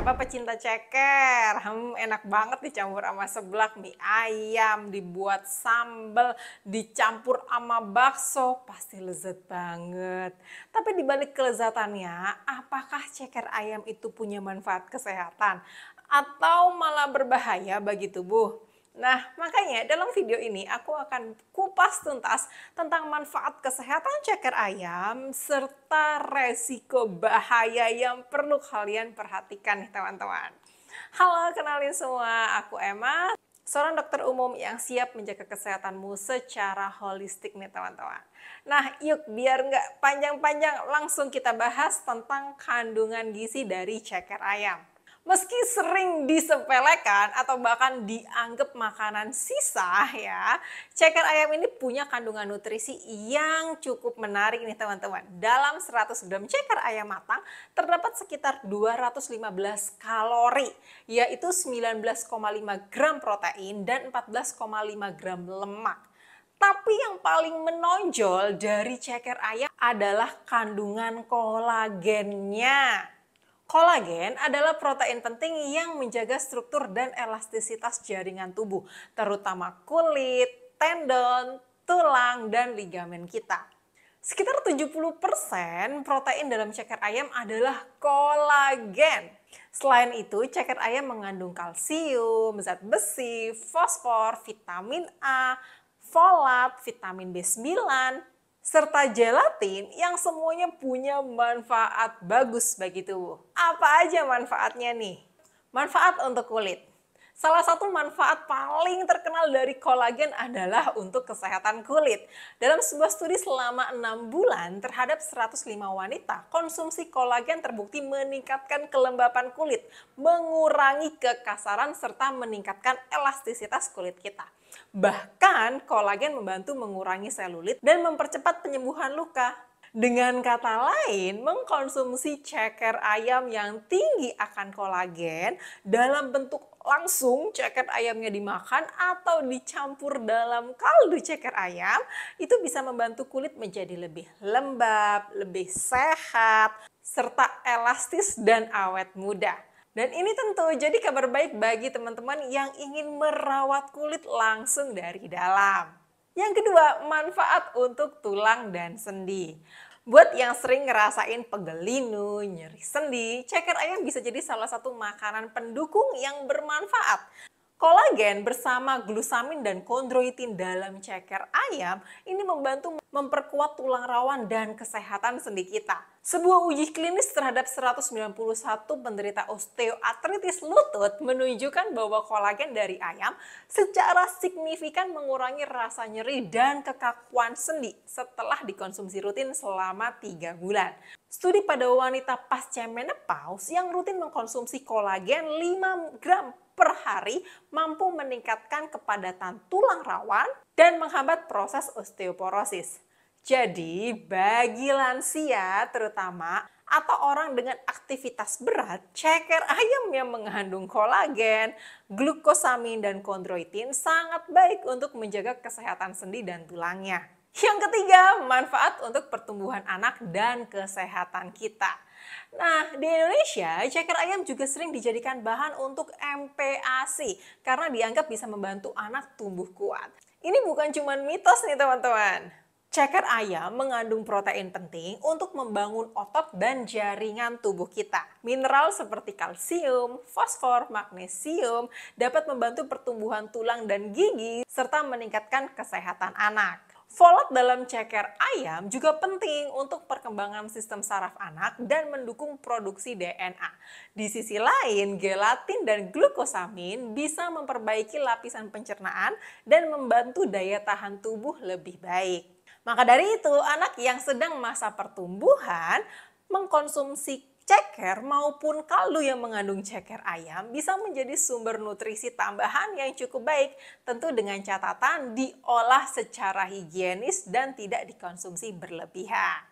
Siapa pecinta ceker? Enak banget dicampur sama seblak, mie ayam, dibuat sambal, dicampur sama bakso, pasti lezat banget. Tapi dibalik kelezatannya, apakah ceker ayam itu punya manfaat kesehatan? Atau malah berbahaya bagi tubuh? Nah, makanya dalam video ini aku akan kupas tuntas tentang manfaat kesehatan ceker ayam serta resiko bahaya yang perlu kalian perhatikan nih teman-teman. Halo, kenalin semua, aku Emma, seorang dokter umum yang siap menjaga kesehatanmu secara holistik nih teman-teman. Nah, yuk biar nggak panjang-panjang langsung kita bahas tentang kandungan gizi dari ceker ayam. Meski sering disepelekan atau bahkan dianggap makanan sisa ya, ceker ayam ini punya kandungan nutrisi yang cukup menarik nih teman-teman. Dalam 100 gram ceker ayam matang terdapat sekitar 215 kalori, yaitu 19,5 gram protein dan 14,5 gram lemak. Tapi yang paling menonjol dari ceker ayam adalah kandungan kolagennya. Kolagen adalah protein penting yang menjaga struktur dan elastisitas jaringan tubuh, terutama kulit, tendon, tulang, dan ligamen kita. Sekitar 70% protein dalam ceker ayam adalah kolagen. Selain itu, ceker ayam mengandung kalsium, zat besi, fosfor, vitamin A, folat, vitamin B9, serta gelatin yang semuanya punya manfaat bagus bagi tubuh. Apa aja manfaatnya nih? Manfaat untuk kulit. Salah satu manfaat paling terkenal dari kolagen adalah untuk kesehatan kulit. Dalam sebuah studi selama 6 bulan terhadap 105 wanita, konsumsi kolagen terbukti meningkatkan kelembapan kulit, mengurangi kekasaran, serta meningkatkan elastisitas kulit kita. Bahkan kolagen membantu mengurangi selulit dan mempercepat penyembuhan luka. Dengan kata lain, mengkonsumsi ceker ayam yang tinggi akan kolagen dalam bentuk langsung ceker ayamnya dimakan atau dicampur dalam kaldu ceker ayam itu bisa membantu kulit menjadi lebih lembab, lebih sehat, serta elastis dan awet muda. Dan ini tentu jadi kabar baik bagi teman-teman yang ingin merawat kulit langsung dari dalam. Yang kedua, manfaat untuk tulang dan sendi. Buat yang sering ngerasain pegel linu, nyeri sendi, ceker ayam bisa jadi salah satu makanan pendukung yang bermanfaat. Kolagen bersama glusamin dan kondroitin dalam ceker ayam ini membantu memperkuat tulang rawan dan kesehatan sendi kita. Sebuah uji klinis terhadap 191 penderita osteoartritis lutut menunjukkan bahwa kolagen dari ayam secara signifikan mengurangi rasa nyeri dan kekakuan sendi setelah dikonsumsi rutin selama 3 bulan. Studi pada wanita pasca menopause yang rutin mengkonsumsi kolagen 5 gram per hari mampu meningkatkan kepadatan tulang rawan dan menghambat proses osteoporosis. Jadi bagi lansia terutama atau orang dengan aktivitas berat, ceker ayam yang mengandung kolagen, glukosamin, dan kondroitin sangat baik untuk menjaga kesehatan sendi dan tulangnya. Yang ketiga, manfaat untuk pertumbuhan anak dan kesehatan kita. Nah, di Indonesia, ceker ayam juga sering dijadikan bahan untuk MPASI karena dianggap bisa membantu anak tumbuh kuat. Ini bukan cuma mitos nih teman-teman. Ceker ayam mengandung protein penting untuk membangun otot dan jaringan tubuh kita. Mineral seperti kalsium, fosfor, magnesium dapat membantu pertumbuhan tulang dan gigi serta meningkatkan kesehatan anak. Folat dalam ceker ayam juga penting untuk perkembangan sistem saraf anak dan mendukung produksi DNA. Di sisi lain, gelatin dan glukosamin bisa memperbaiki lapisan pencernaan dan membantu daya tahan tubuh lebih baik. Maka dari itu, anak yang sedang masa pertumbuhan mengkonsumsi ceker maupun kaldu yang mengandung ceker ayam bisa menjadi sumber nutrisi tambahan yang cukup baik, tentu dengan catatan diolah secara higienis dan tidak dikonsumsi berlebihan.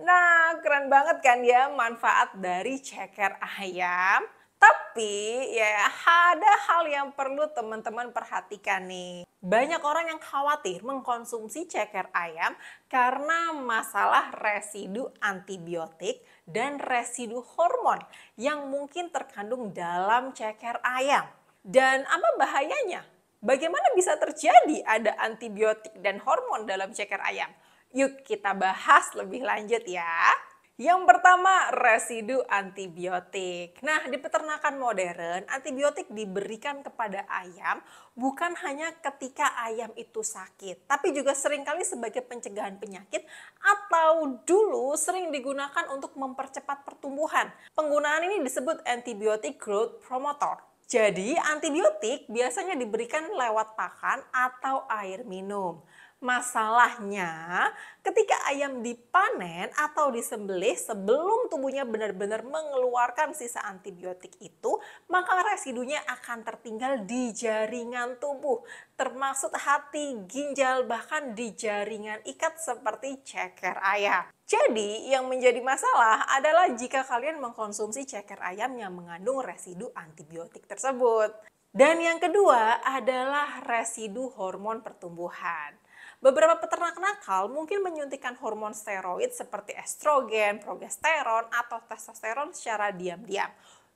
Nah, keren banget kan ya manfaat dari ceker ayam. Tapi ya ada hal yang perlu teman-teman perhatikan nih. Banyak orang yang khawatir mengkonsumsi ceker ayam karena masalah residu antibiotik dan residu hormon yang mungkin terkandung dalam ceker ayam. Dan apa bahayanya? Bagaimana bisa terjadi ada antibiotik dan hormon dalam ceker ayam? Yuk kita bahas lebih lanjut ya. Yang pertama, residu antibiotik. Nah, di peternakan modern, antibiotik diberikan kepada ayam bukan hanya ketika ayam itu sakit, tapi juga seringkali sebagai pencegahan penyakit atau dulu sering digunakan untuk mempercepat pertumbuhan. Penggunaan ini disebut antibiotic growth promoter. Jadi, antibiotik biasanya diberikan lewat pakan atau air minum. Masalahnya, ketika ayam dipanen atau disembelih sebelum tubuhnya benar-benar mengeluarkan sisa antibiotik itu, maka residunya akan tertinggal di jaringan tubuh, termasuk hati, ginjal, bahkan di jaringan ikat seperti ceker ayam. Jadi, yang menjadi masalah adalah jika kalian mengkonsumsi ceker ayam yang mengandung residu antibiotik tersebut. Dan yang kedua adalah residu hormon pertumbuhan. Beberapa peternak nakal mungkin menyuntikkan hormon steroid seperti estrogen, progesteron, atau testosteron secara diam-diam.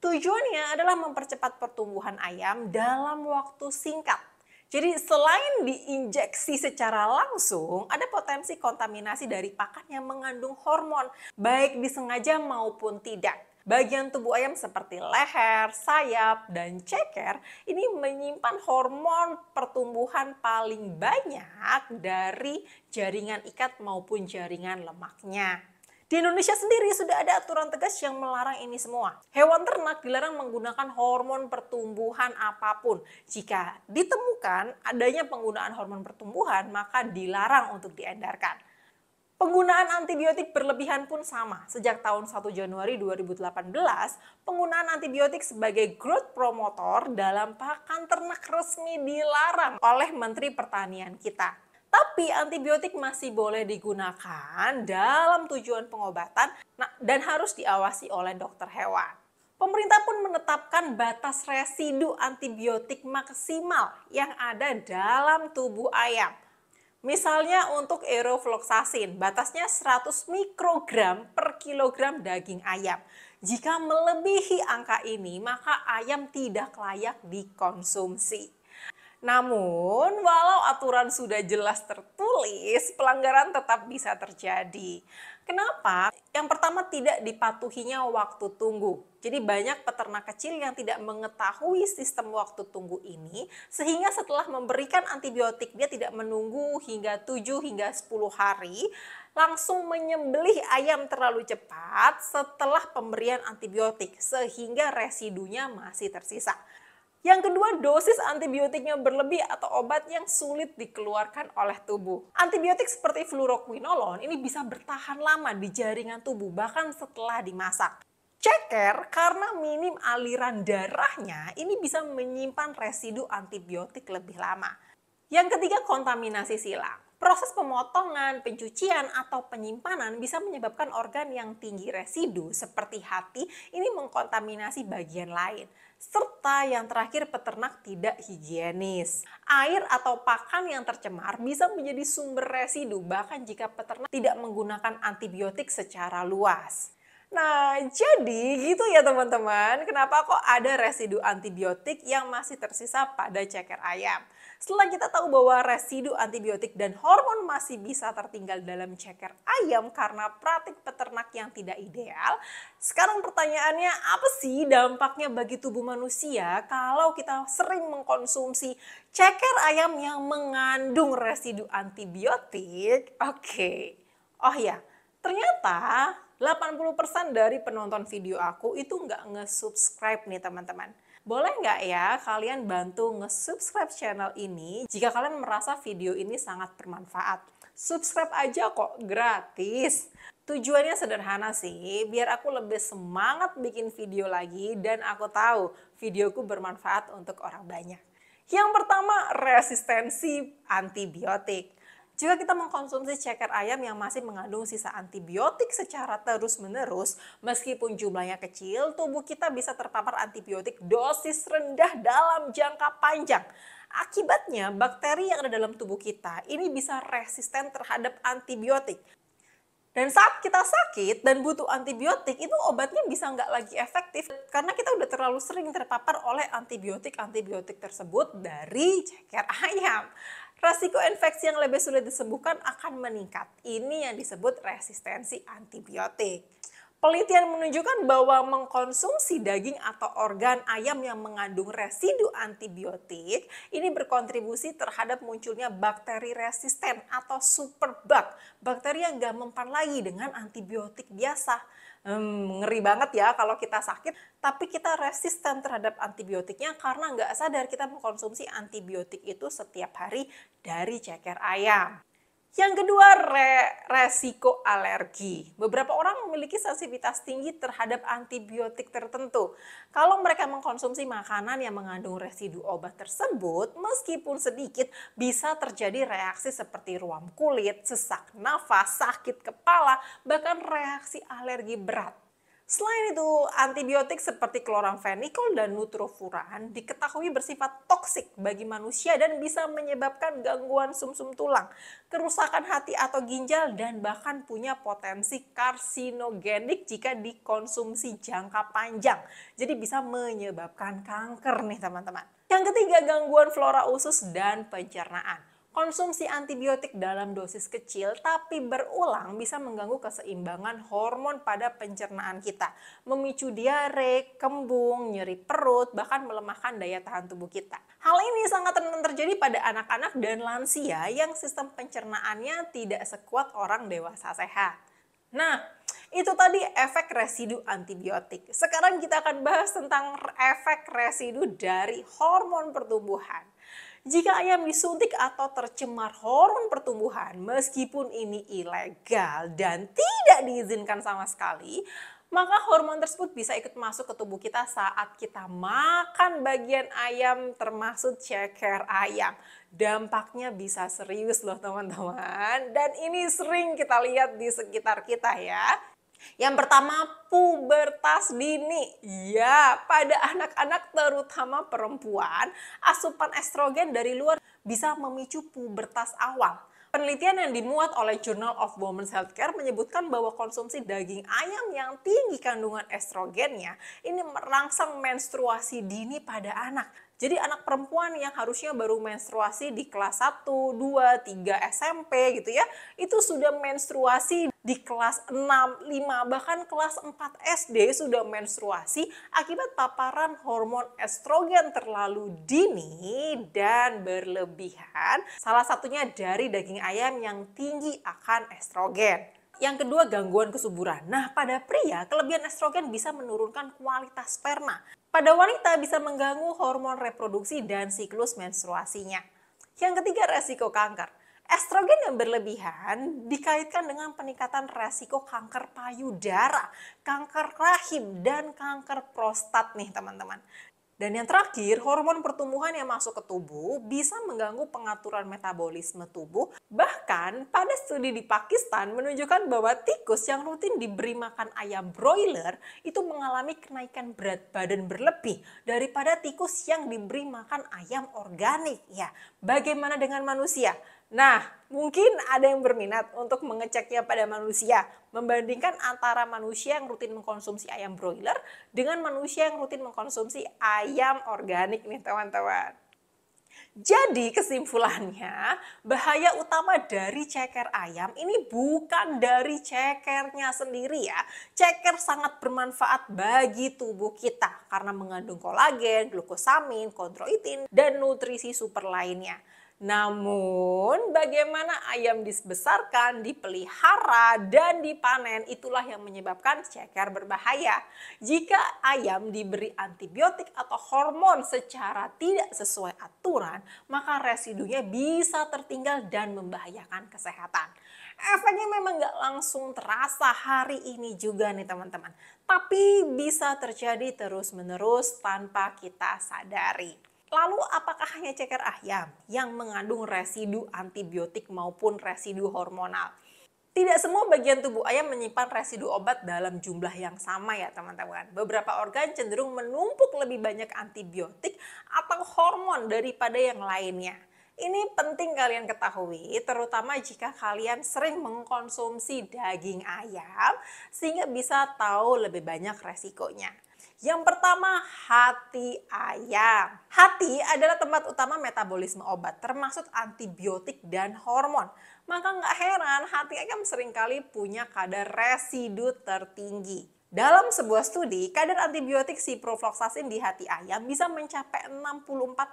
Tujuannya adalah mempercepat pertumbuhan ayam dalam waktu singkat. Jadi selain diinjeksi secara langsung, ada potensi kontaminasi dari pakan yang mengandung hormon, baik disengaja maupun tidak. Bagian tubuh ayam seperti leher, sayap, dan ceker ini menyimpan hormon pertumbuhan paling banyak dari jaringan ikat maupun jaringan lemaknya. Di Indonesia sendiri sudah ada aturan tegas yang melarang ini semua. Hewan ternak dilarang menggunakan hormon pertumbuhan apapun. Jika ditemukan adanya penggunaan hormon pertumbuhan, maka dilarang untuk diedarkan. Penggunaan antibiotik berlebihan pun sama. Sejak tahun 1 Januari 2018, penggunaan antibiotik sebagai growth promoter dalam pakan ternak resmi dilarang oleh Menteri Pertanian kita. Tapi antibiotik masih boleh digunakan dalam tujuan pengobatan dan harus diawasi oleh dokter hewan. Pemerintah pun menetapkan batas residu antibiotik maksimal yang ada dalam tubuh ayam. Misalnya untuk Aerofloxacin, batasnya 100 mikrogram per kilogram daging ayam. Jika melebihi angka ini, maka ayam tidak layak dikonsumsi. Namun, walau aturan sudah jelas tertulis, pelanggaran tetap bisa terjadi. Kenapa? Yang pertama, tidak dipatuhinya waktu tunggu. Jadi banyak peternak kecil yang tidak mengetahui sistem waktu tunggu ini, sehingga setelah memberikan antibiotik dia tidak menunggu hingga 7 hingga 10 hari, langsung menyembelih ayam terlalu cepat setelah pemberian antibiotik, sehingga residunya masih tersisa. Yang kedua, dosis antibiotiknya berlebih atau obat yang sulit dikeluarkan oleh tubuh. Antibiotik seperti fluoroquinolone ini bisa bertahan lama di jaringan tubuh bahkan setelah dimasak. Ceker karena minim aliran darahnya ini bisa menyimpan residu antibiotik lebih lama. Yang ketiga, kontaminasi silang. Proses pemotongan, pencucian, atau penyimpanan bisa menyebabkan organ yang tinggi residu seperti hati ini mengkontaminasi bagian lain. Serta yang terakhir, peternak tidak higienis. Air atau pakan yang tercemar bisa menjadi sumber residu bahkan jika peternak tidak menggunakan antibiotik secara luas. Nah, jadi gitu ya teman-teman, kenapa kok ada residu antibiotik yang masih tersisa pada ceker ayam. Setelah kita tahu bahwa residu antibiotik dan hormon masih bisa tertinggal dalam ceker ayam karena praktik peternak yang tidak ideal, sekarang pertanyaannya apa sih dampaknya bagi tubuh manusia kalau kita sering mengkonsumsi ceker ayam yang mengandung residu antibiotik? Oke. Oh ya, ternyata 80% dari penonton video aku itu nggak nge-subscribe nih teman-teman. Boleh nggak ya kalian bantu nge-subscribe channel ini jika kalian merasa video ini sangat bermanfaat. Subscribe aja kok, gratis. Tujuannya sederhana sih, biar aku lebih semangat bikin video lagi dan aku tahu videoku bermanfaat untuk orang banyak. Yang pertama, resistensi antibiotik. Jika kita mengkonsumsi ceker ayam yang masih mengandung sisa antibiotik secara terus-menerus, meskipun jumlahnya kecil, tubuh kita bisa terpapar antibiotik dosis rendah dalam jangka panjang. Akibatnya, bakteri yang ada dalam tubuh kita ini bisa resisten terhadap antibiotik. Dan saat kita sakit dan butuh antibiotik, itu obatnya bisa nggak lagi efektif karena kita udah terlalu sering terpapar oleh antibiotik tersebut dari ceker ayam. Resiko infeksi yang lebih sulit disembuhkan akan meningkat. Ini yang disebut resistensi antibiotik. Penelitian menunjukkan bahwa mengkonsumsi daging atau organ ayam yang mengandung residu antibiotik ini berkontribusi terhadap munculnya bakteri resisten atau superbug. Bakteri yang gak mempan lagi dengan antibiotik biasa. Ngeri banget ya kalau kita sakit, tapi kita resisten terhadap antibiotiknya karena nggak sadar kita mengkonsumsi antibiotik itu setiap hari dari ceker ayam. Yang kedua, resiko alergi. Beberapa orang memiliki sensitivitas tinggi terhadap antibiotik tertentu. Kalau mereka mengkonsumsi makanan yang mengandung residu obat tersebut, meskipun sedikit, bisa terjadi reaksi seperti ruam kulit, sesak nafas, sakit kepala, bahkan reaksi alergi berat. Selain itu, antibiotik seperti kloramfenikol dan nutrofuran diketahui bersifat toksik bagi manusia dan bisa menyebabkan gangguan sumsum tulang, kerusakan hati atau ginjal, dan bahkan punya potensi karsinogenik jika dikonsumsi jangka panjang. Jadi bisa menyebabkan kanker nih teman-teman. Yang ketiga, gangguan flora usus dan pencernaan. Konsumsi antibiotik dalam dosis kecil tapi berulang bisa mengganggu keseimbangan hormon pada pencernaan kita, memicu diare, kembung, nyeri perut, bahkan melemahkan daya tahan tubuh kita. Hal ini sangat rentan terjadi pada anak-anak dan lansia yang sistem pencernaannya tidak sekuat orang dewasa sehat. Nah, itu tadi efek residu antibiotik. Sekarang kita akan bahas tentang efek residu dari hormon pertumbuhan. Jika ayam disuntik atau tercemar hormon pertumbuhan, meskipun ini ilegal dan tidak diizinkan sama sekali, maka hormon tersebut bisa ikut masuk ke tubuh kita saat kita makan bagian ayam termasuk ceker ayam. Dampaknya bisa serius loh teman-teman, dan ini sering kita lihat di sekitar kita ya. Yang pertama, pubertas dini. Ya, pada anak-anak terutama perempuan, asupan estrogen dari luar bisa memicu pubertas awal. Penelitian yang dimuat oleh Journal of Women's Healthcare menyebutkan bahwa konsumsi daging ayam yang tinggi kandungan estrogennya ini merangsang menstruasi dini pada anak. Jadi anak perempuan yang harusnya baru menstruasi di kelas 1, 2, 3 SMP gitu ya, itu sudah menstruasi di kelas 6, 5, bahkan kelas 4 SD sudah menstruasi akibat paparan hormon estrogen terlalu dini dan berlebihan. Salah satunya dari daging ayam yang tinggi akan estrogen. Yang kedua, gangguan kesuburan. Nah, pada pria, kelebihan estrogen bisa menurunkan kualitas sperma. Pada wanita bisa mengganggu hormon reproduksi dan siklus menstruasinya. Yang ketiga, resiko kanker. Estrogen yang berlebihan dikaitkan dengan peningkatan resiko kanker payudara, kanker rahim, dan kanker prostat nih teman-teman. Dan yang terakhir, hormon pertumbuhan yang masuk ke tubuh bisa mengganggu pengaturan metabolisme tubuh. Bahkan pada studi di Pakistan menunjukkan bahwa tikus yang rutin diberi makan ayam broiler itu mengalami kenaikan berat badan berlebih daripada tikus yang diberi makan ayam organik. Ya, bagaimana dengan manusia? Nah, mungkin ada yang berminat untuk mengeceknya pada manusia, membandingkan antara manusia yang rutin mengkonsumsi ayam broiler dengan manusia yang rutin mengkonsumsi ayam organik nih teman-teman. Jadi kesimpulannya, bahaya utama dari ceker ayam ini bukan dari cekernya sendiri ya. Ceker sangat bermanfaat bagi tubuh kita karena mengandung kolagen, glukosamin, kondroitin, dan nutrisi super lainnya. Namun bagaimana ayam dibesarkan, dipelihara, dan dipanen itulah yang menyebabkan ceker berbahaya. Jika ayam diberi antibiotik atau hormon secara tidak sesuai aturan, maka residunya bisa tertinggal dan membahayakan kesehatan. Efeknya memang nggak langsung terasa hari ini juga nih teman-teman. Tapi bisa terjadi terus-menerus tanpa kita sadari. Lalu apakah hanya ceker ayam yang mengandung residu antibiotik maupun residu hormonal? Tidak semua bagian tubuh ayam menyimpan residu obat dalam jumlah yang sama ya teman-teman. Beberapa organ cenderung menumpuk lebih banyak antibiotik atau hormon daripada yang lainnya. Ini penting kalian ketahui, terutama jika kalian sering mengkonsumsi daging ayam, sehingga bisa tahu lebih banyak resikonya. Yang pertama, hati ayam. Hati adalah tempat utama metabolisme obat, termasuk antibiotik dan hormon. Maka nggak heran hati ayam seringkali punya kadar residu tertinggi. Dalam sebuah studi, kadar antibiotik ciprofloxacin di hati ayam bisa mencapai 64,5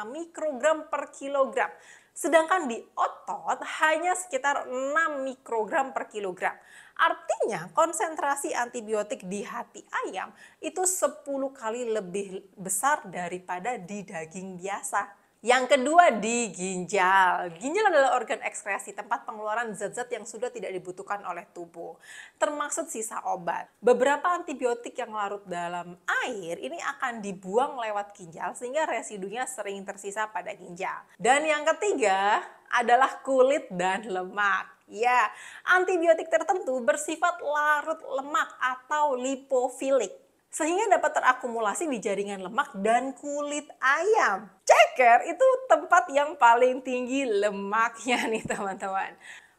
mikrogram per kilogram. Sedangkan di otot hanya sekitar 6 mikrogram per kilogram. Artinya konsentrasi antibiotik di hati ayam itu 10 kali lebih besar daripada di daging biasa. Yang kedua, di ginjal. Ginjal adalah organ ekskresi, tempat pengeluaran zat-zat yang sudah tidak dibutuhkan oleh tubuh, termasuk sisa obat. Beberapa antibiotik yang larut dalam air ini akan dibuang lewat ginjal sehingga residunya sering tersisa pada ginjal. Dan yang ketiga adalah kulit dan lemak. Ya, antibiotik tertentu bersifat larut lemak atau lipofilik, sehingga dapat terakumulasi di jaringan lemak dan kulit ayam. Ceker itu tempat yang paling tinggi lemaknya nih teman-teman.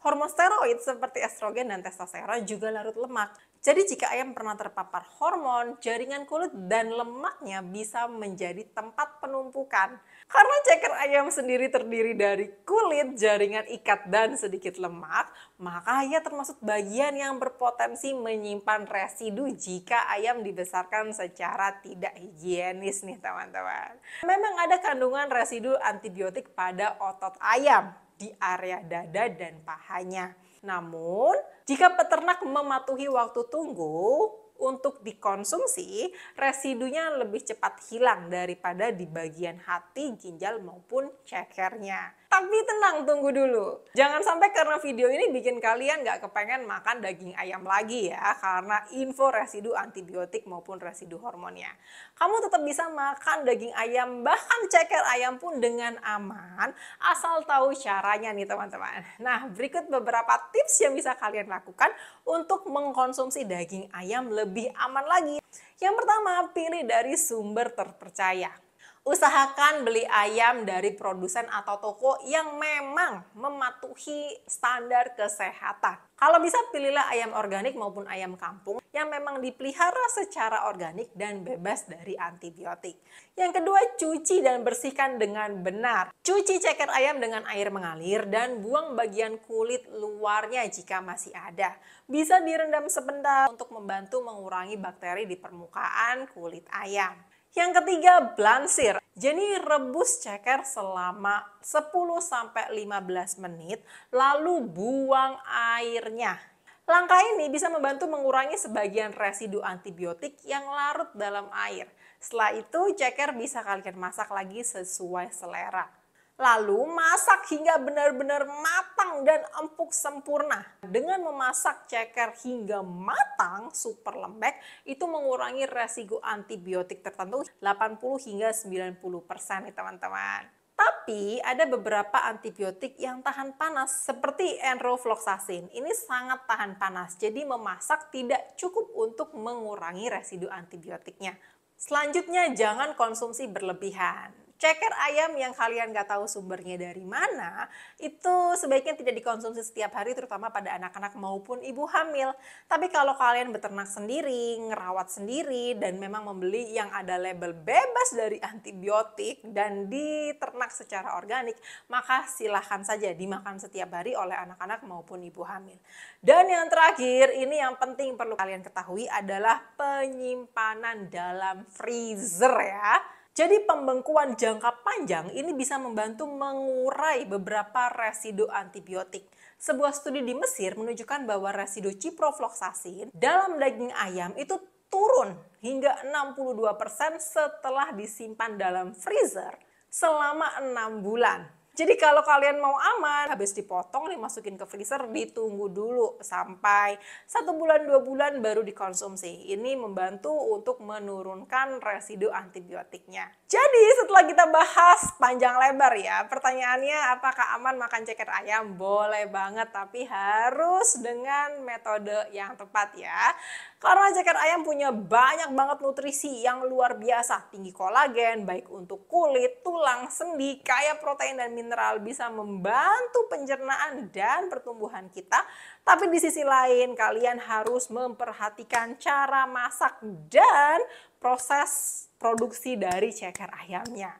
Hormon steroid seperti estrogen dan testosteron juga larut lemak. Jadi jika ayam pernah terpapar hormon, jaringan kulit dan lemaknya bisa menjadi tempat penumpukan. Karena ceker ayam sendiri terdiri dari kulit, jaringan ikat, dan sedikit lemak, maka ia termasuk bagian yang berpotensi menyimpan residu jika ayam dibesarkan secara tidak higienis nih teman-teman. Memang ada kandungan residu antibiotik pada otot ayam di area dada dan pahanya. Namun, jika peternak mematuhi waktu tunggu untuk dikonsumsi, residunya lebih cepat hilang daripada di bagian hati, ginjal maupun cekernya. Tapi tenang, tunggu dulu. Jangan sampai karena video ini bikin kalian nggak kepengen makan daging ayam lagi ya, karena info residu antibiotik maupun residu hormonnya. Kamu tetap bisa makan daging ayam, bahkan ceker ayam pun dengan aman, asal tahu caranya nih teman-teman. Nah, berikut beberapa tips yang bisa kalian lakukan untuk mengkonsumsi daging ayam lebih aman lagi. Yang pertama, pilih dari sumber terpercaya. Usahakan beli ayam dari produsen atau toko yang memang mematuhi standar kesehatan. Kalau bisa pilihlah ayam organik maupun ayam kampung yang memang dipelihara secara organik dan bebas dari antibiotik. Yang kedua, cuci dan bersihkan dengan benar. Cuci ceker ayam dengan air mengalir dan buang bagian kulit luarnya jika masih ada. Bisa direndam sebentar untuk membantu mengurangi bakteri di permukaan kulit ayam. Yang ketiga, blansir. Jadi rebus ceker selama 10-15 menit lalu buang airnya. Langkah ini bisa membantu mengurangi sebagian residu antibiotik yang larut dalam air. Setelah itu ceker bisa kalian masak lagi sesuai selera. Lalu masak hingga benar-benar matang dan empuk sempurna. Dengan memasak ceker hingga matang super lembek itu mengurangi resiko antibiotik tertentu 80 hingga 90% nih teman-teman. Tapi ada beberapa antibiotik yang tahan panas seperti enrofloxacin. Ini sangat tahan panas, jadi memasak tidak cukup untuk mengurangi residu antibiotiknya. Selanjutnya, jangan konsumsi berlebihan. Ceker ayam yang kalian nggak tahu sumbernya dari mana, itu sebaiknya tidak dikonsumsi setiap hari terutama pada anak-anak maupun ibu hamil. Tapi kalau kalian beternak sendiri, ngerawat sendiri, dan memang membeli yang ada label bebas dari antibiotik dan diternak secara organik, maka silahkan saja dimakan setiap hari oleh anak-anak maupun ibu hamil. Dan yang terakhir, ini yang penting perlu kalian ketahui adalah penyimpanan dalam freezer ya. Jadi pembengkuan jangka panjang ini bisa membantu mengurai beberapa residu antibiotik. Sebuah studi di Mesir menunjukkan bahwa residu ciprofloxacin dalam daging ayam itu turun hingga 62% setelah disimpan dalam freezer selama 6 bulan. Jadi kalau kalian mau aman, habis dipotong dimasukin ke freezer, ditunggu dulu sampai 1 bulan 2 bulan baru dikonsumsi. Ini membantu untuk menurunkan residu antibiotiknya. Jadi setelah kita bahas panjang lebar ya, pertanyaannya apakah aman makan ceker ayam? Boleh banget, tapi harus dengan metode yang tepat ya. Karena ceker ayam punya banyak banget nutrisi yang luar biasa, tinggi kolagen, baik untuk kulit, tulang, sendi, kaya protein dan mineral, bisa membantu pencernaan dan pertumbuhan kita. Tapi di sisi lain kalian harus memperhatikan cara masak dan proses produksi dari ceker ayamnya.